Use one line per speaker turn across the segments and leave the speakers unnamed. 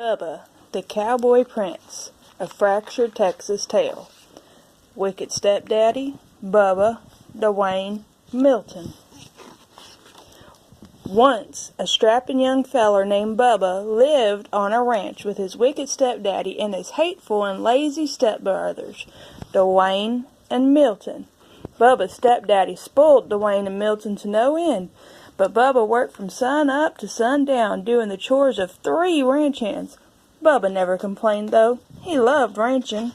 Bubba, the Cowboy Prince, A Fractured Texas Tale. Wicked Stepdaddy, Bubba, Dwayne, Milton. Once, a strapping young feller named Bubba lived on a ranch with his wicked stepdaddy and his hateful and lazy stepbrothers, Dwayne and Milton. Bubba's stepdaddy spoiled Dwayne and Milton to no end, but Bubba worked from sun up to sundown doing the chores of 3 ranch hands. Bubba never complained, though. He loved ranching.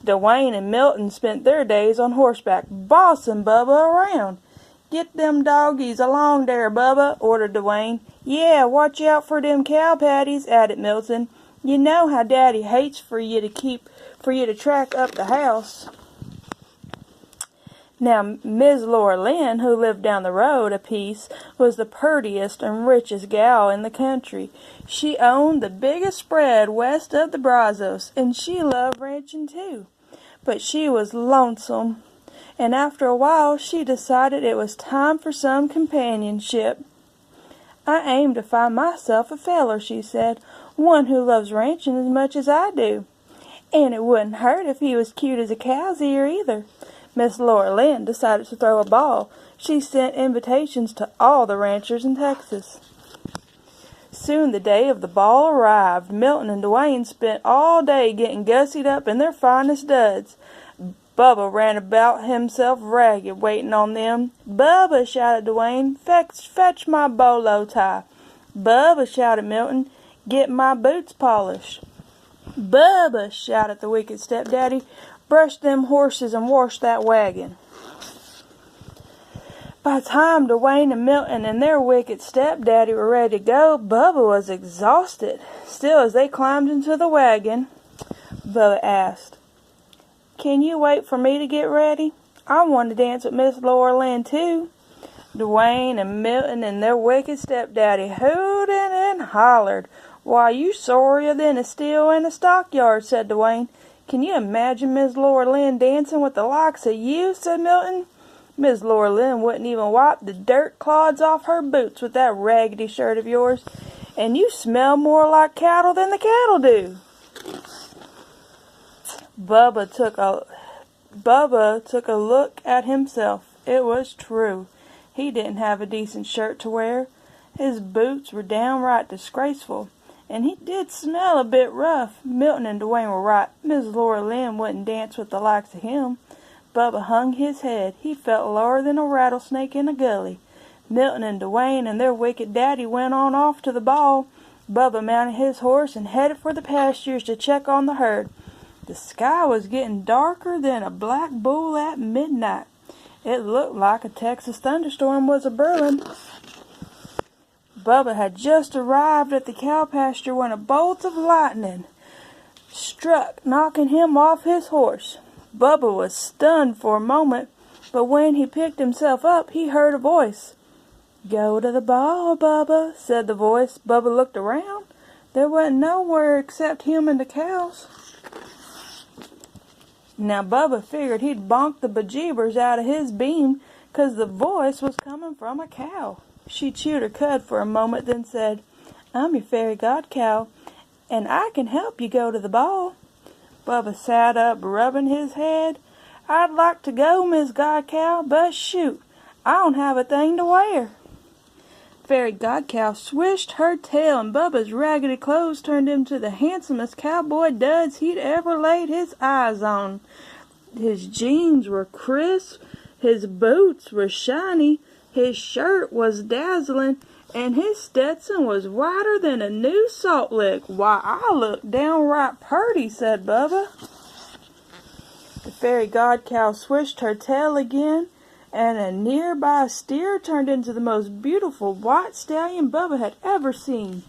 Dwayne and Milton spent their days on horseback, bossing Bubba around. "Get them doggies along there, Bubba," ordered Dwayne. "Yeah, watch out for them cow patties," added Milton. "You know how Daddy hates for you to track up the house." Now, Miss Laura Lynn, who lived down the road a piece, was the purtiest and richest gal in the country. She owned the biggest spread west of the Brazos, and she loved ranching too. But she was lonesome, and after a while she decided it was time for some companionship. "I aim to find myself a feller," she said, "one who loves ranching as much as I do. And it wouldn't hurt if he was cute as a cow's ear either." Miss Laura Lynn decided to throw a ball. She sent invitations to all the ranchers in Texas. Soon the day of the ball arrived. Milton and Dwayne spent all day getting gussied up in their finest duds. Bubba ran about himself ragged, waiting on them. "Bubba," shouted Dwayne, fetch my bolo tie." "Bubba," shouted Milton, "get my boots polished." "Bubba," shouted the wicked stepdaddy, "brush them horses and wash that wagon." By the time Dwayne and Milton and their wicked stepdaddy were ready to go, Bubba was exhausted. Still, as they climbed into the wagon, Bubba asked, "Can you wait for me to get ready? I want to dance with Miss Laura Lynn too." Dwayne and Milton and their wicked stepdaddy hooted and hollered. "Why, you sorrier than a steal in a stockyard," said Dwayne. "Can you imagine Miss Laura Lynn dancing with the likes of you?" said Milton. "Miss Laura Lynn wouldn't even wipe the dirt clods off her boots with that raggedy shirt of yours, and you smell more like cattle than the cattle do." Bubba took a look at himself. It was true. He didn't have a decent shirt to wear. His boots were downright disgraceful, and he did smell a bit rough. Milton and Dwayne were right. Miss Laura Lynn wouldn't dance with the likes of him. Bubba hung his head. He felt lower than a rattlesnake in a gully. Milton and Dwayne and their wicked daddy went on off to the ball. Bubba mounted his horse and headed for the pastures to check on the herd. The sky was getting darker than a black bull at midnight. It looked like a Texas thunderstorm was a-brewing. Bubba had just arrived at the cow pasture when a bolt of lightning struck, knocking him off his horse. Bubba was stunned for a moment, but when he picked himself up, he heard a voice. "Go to the ball, Bubba," said the voice. Bubba looked around. There wasn't nowhere except him and the cows. Now Bubba figured he'd bonk the bejeebers out of his beam, 'cause the voice was coming from a cow. She chewed her cud for a moment, then said, "I'm your fairy god cow, and I can help you go to the ball." Bubba sat up, rubbing his head. "I'd like to go, Miss God Cow, but shoot, I don't have a thing to wear." Fairy God Cow swished her tail, and Bubba's raggedy clothes turned into the handsomest cowboy duds he'd ever laid his eyes on. His jeans were crisp, his boots were shiny, his shirt was dazzling, and his Stetson was whiter than a new salt lick. "Why, I look downright purty," said Bubba. The fairy god cow swished her tail again, and a nearby steer turned into the most beautiful white stallion Bubba had ever seen.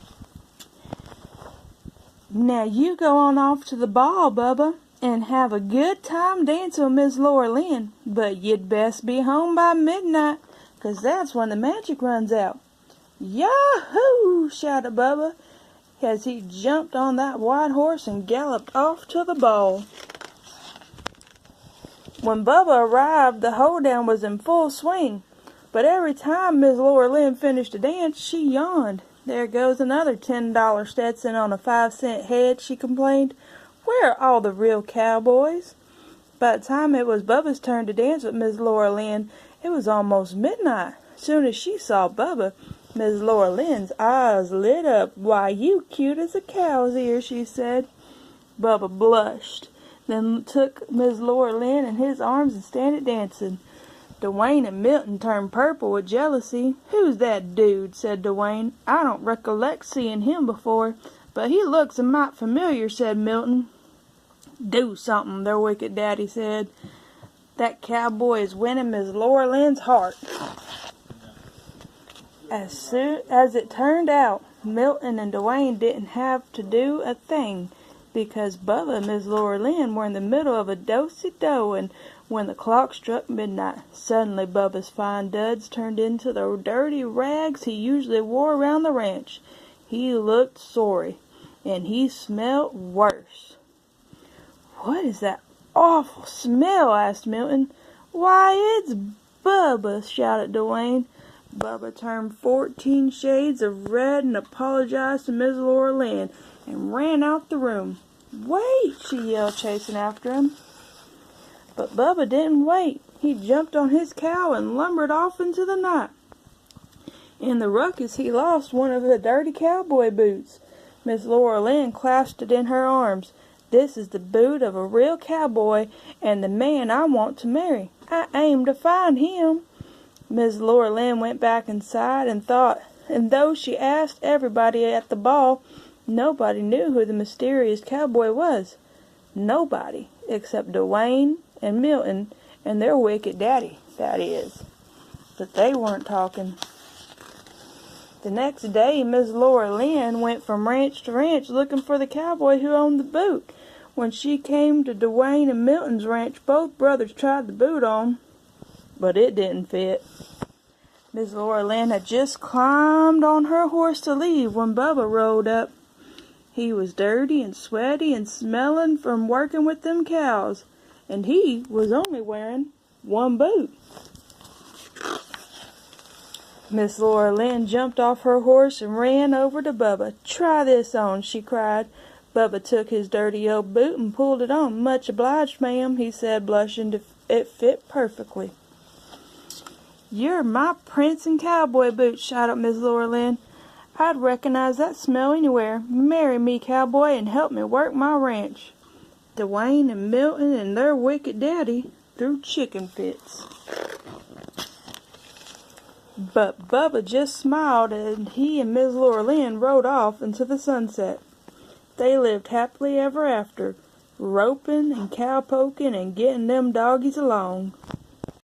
"Now you go on off to the ball, Bubba, and have a good time dancing with Miss Laura Lynn, but you'd best be home by midnight, 'cause that's when the magic runs out." "Yahoo!" shouted Bubba as he jumped on that white horse and galloped off to the ball. When Bubba arrived, the hoedown was in full swing, but every time Miss Laura Lynn finished a dance, she yawned. "There goes another $10 Stetson on a 5-cent head," she complained. "Where are all the real cowboys?" By the time it was Bubba's turn to dance with Miss Laura Lynn, it was almost midnight. Soon as she saw Bubba, Miss Laura Lynn's eyes lit up. "Why, you cute as a cow's ear," she said. Bubba blushed, then took Miss Laura Lynn in his arms and started dancing. Dwayne and Milton turned purple with jealousy. "Who's that dude?" said Dwayne. "I don't recollect seeing him before, but he looks a mite familiar," said Milton. "Do something," their wicked daddy said. "That cowboy is winning Miss Laura Lynn's heart." As it turned out, Milton and Dwayne didn't have to do a thing, because Bubba and Miss Laura Lynn were in the middle of a do-si-do, and when the clock struck midnight, suddenly Bubba's fine duds turned into the dirty rags he usually wore around the ranch. He looked sorry, and he smelled worse. "What is that awful smell?" asked Milton. "Why, it's Bubba," shouted Dwayne. Bubba turned 14 shades of red and apologized to Miss Laura Lynn and ran out the room. "Wait!" she yelled, chasing after him. But Bubba didn't wait. He jumped on his cow and lumbered off into the night. In the ruckus, he lost one of the dirty cowboy boots. Miss Laura Lynn clasped it in her arms. "This is the boot of a real cowboy and the man I want to marry. I aim to find him." Miss Laura Lynn went back inside and thought, and though she asked everybody at the ball, nobody knew who the mysterious cowboy was. Nobody, except Dwayne and Milton and their wicked daddy, that is. But they weren't talking. The next day, Miss Laura Lynn went from ranch to ranch looking for the cowboy who owned the boot. When she came to Dwayne and Milton's ranch, both brothers tried the boot on, but it didn't fit. Miss Laura Lynn had just climbed on her horse to leave when Bubba rode up. He was dirty and sweaty and smelling from working with them cows, and he was only wearing one boot. Miss Laura Lynn jumped off her horse and ran over to Bubba. "Try this on," she cried. Bubba took his dirty old boot and pulled it on. "Much obliged, ma'am," he said, blushing. It fit perfectly. "You're my prancing cowboy boot," shouted Miss Laura Lynn. "I'd recognize that smell anywhere. Marry me, cowboy, and help me work my ranch." Dwayne and Milton and their wicked daddy threw chicken fits. But Bubba just smiled, and he and Miss Laura Lynn rode off into the sunset. They lived happily ever after, roping and cowpoking and getting them doggies along.